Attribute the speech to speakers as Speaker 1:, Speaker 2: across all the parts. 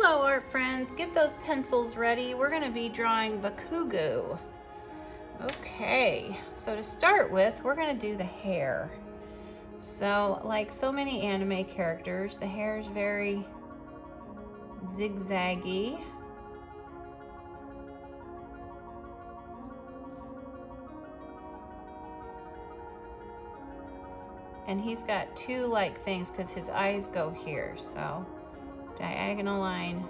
Speaker 1: Hello art friends, get those pencils ready. We're going to be drawing Bakougou. Okay, so to start with, we're going to do the hair. So like so many anime characters, the hair is very zigzaggy. And he's got two like things because his eyes go here. So diagonal line,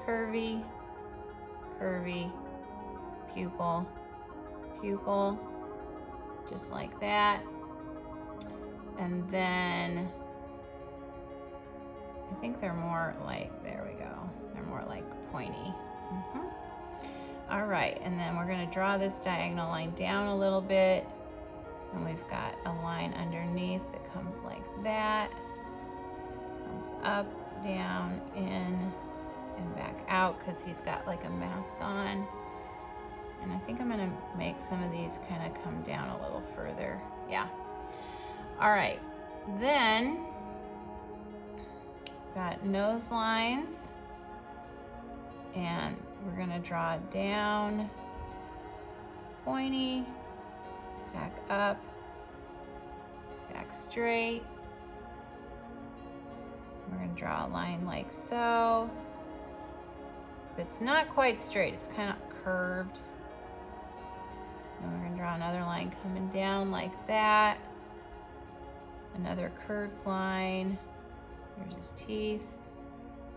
Speaker 1: curvy, curvy, pupil, pupil, just like that. And then I think they're more like, there we go, they're more like pointy. All right, and then we're gonna draw this diagonal line down a little bit, and we've got a line underneath that comes like that, comes up, down, in, and back out because he's got like a mask on. And I think I'm gonna make some of these kind of come down a little further. Yeah. All right, then got nose lines, and we're gonna draw down, pointy, back up, back straight. We're gonna draw a line like so. It's not quite straight, it's kind of curved. And we're gonna draw another line coming down like that. Another curved line. There's his teeth.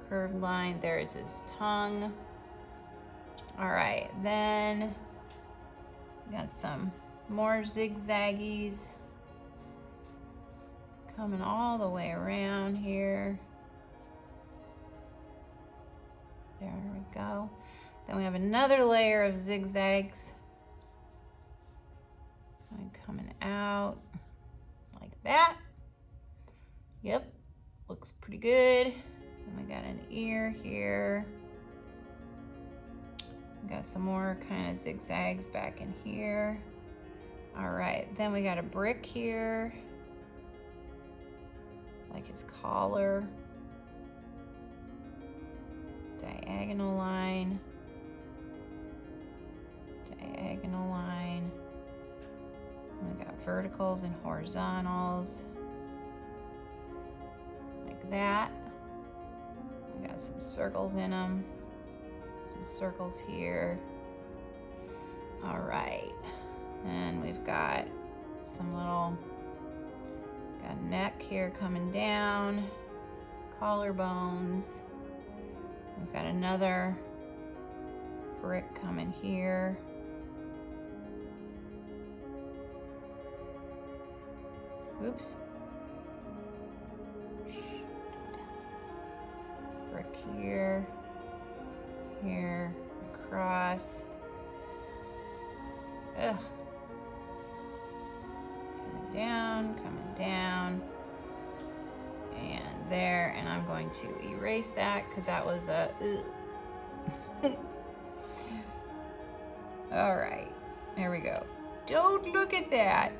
Speaker 1: Curved line, there's his tongue. All right, then we got some more zigzaggies coming all the way around here. There we go. Then we have another layer of zigzags coming out like that. Yep, looks pretty good. And we got an ear here. We got some more kind of zigzags back in here. All right, then we got a brick here. It's like his collar. Diagonal line. Diagonal line. And we got verticals and horizontals. Like that. We got some circles in them. Some circles here. All right. And we've got some little, got neck here coming down, collarbones. We've got another brick coming here. Oops. Brick here, here, across. Ugh. Coming down, and there, and I'm going to erase that because that was a all right, there we go. Don't look at that.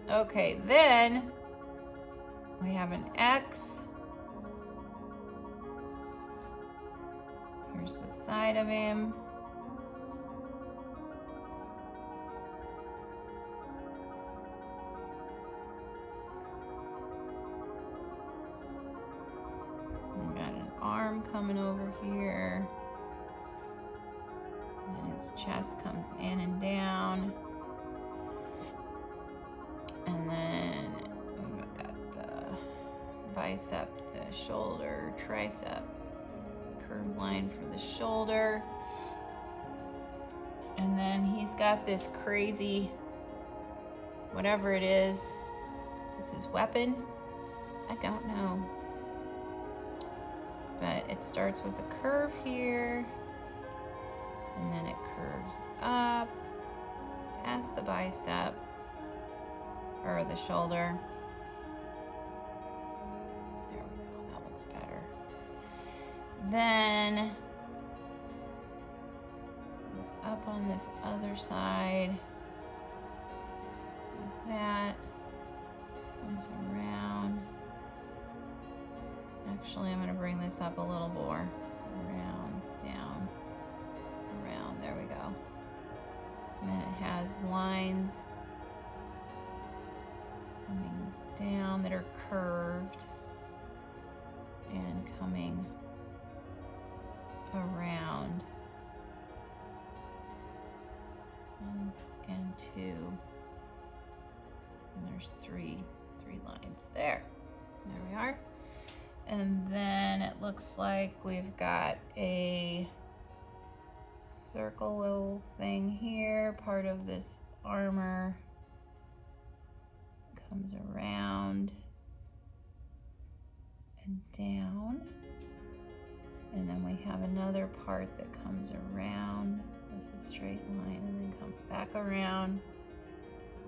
Speaker 1: Okay, then we have an X. Here's the side of him. We got an arm coming over here. And his chest comes in and down. And then we've got the bicep, the shoulder, tricep, curved line for the shoulder. And then he's got this crazy, whatever it is, it's his weapon. I don't know. But it starts with a curve here, and then it curves up, past the bicep, or the shoulder. There we go, that looks better. Then it's up on this other side, like that, comes around, Actually, I'm gonna bring this up a little more. Around, down, around, there we go. And then it has lines coming down that are curved and coming around. 1 and 2. And there's three lines there. There we are. And then it looks like we've got a circle little thing here. Part of this armor comes around and down. And then we have another part that comes around with a straight line and then comes back around.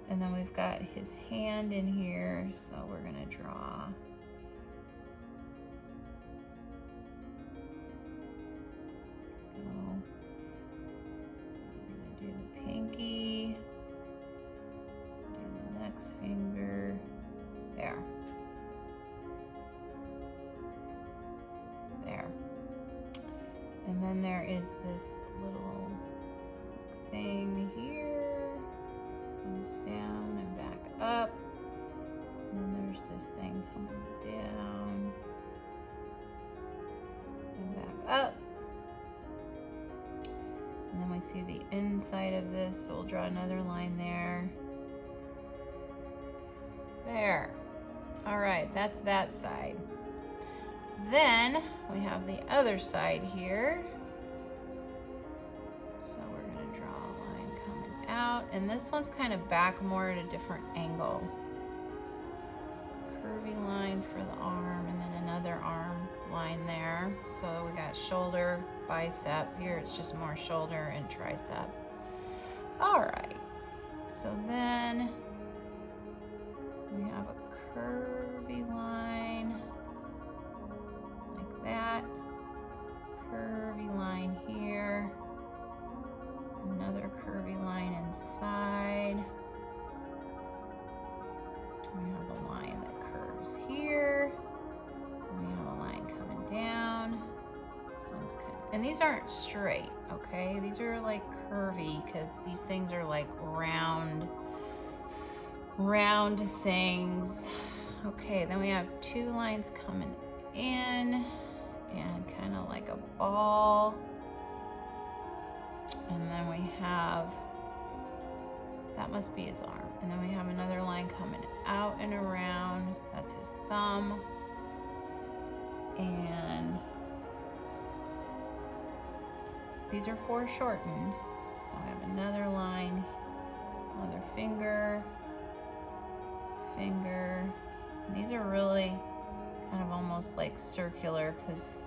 Speaker 1: And then we've got his hand in here, so we're gonna draw do the pinky, do the next finger, there. There. And then there is this little thing here, comes down and back up. And then there's this thing coming down and back up. And then we see the inside of this, so we'll draw another line there. There. All right, that's that side. Then we have the other side here. So we're gonna draw a line coming out, and this one's kind of back more at a different angle. Curvy line for the arm, and then another arm line there. So we got shoulder, bicep. Here it's just more shoulder and tricep. All right, so then we have a curvy line like that. Curvy line here. Another curvy line inside. We have a line that curves here. We have a line coming down. This one's kind of, and these aren't straight, okay? These are like curvy because these things are like round things. Okay, then we have 2 lines coming in and kind of like a ball. And then we have, that must be his arm. And then we have another line coming out and around. That's his thumb. And these are foreshortened. So I have another line, another finger, finger. And these are really kind of almost like circular because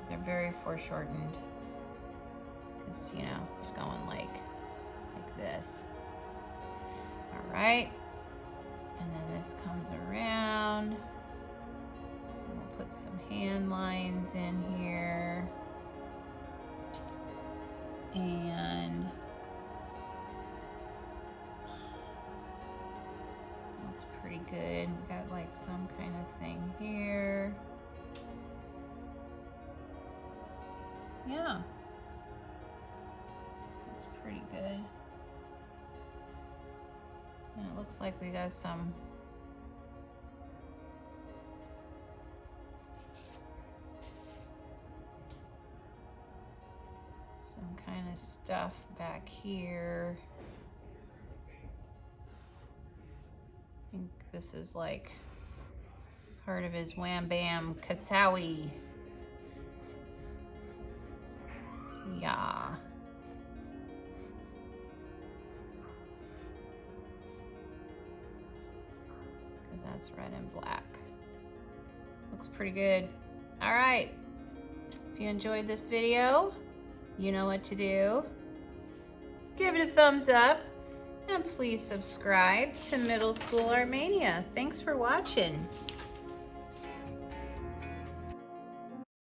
Speaker 1: they're very foreshortened. Because, you know, just going like this. All right. And then this comes around. We'll put some hand lines in here. And looks pretty good. We got like some kind of thing here. Yeah. Looks pretty good. And it looks like we got some kind of stuff back here. I think this is like part of his Wham Bam Kasawi. Yeah. Because that's red and black. Looks pretty good. All right. If you enjoyed this video, you know what to do. Give it a thumbs up and please subscribe to Middle School Art Mania. Thanks for watching.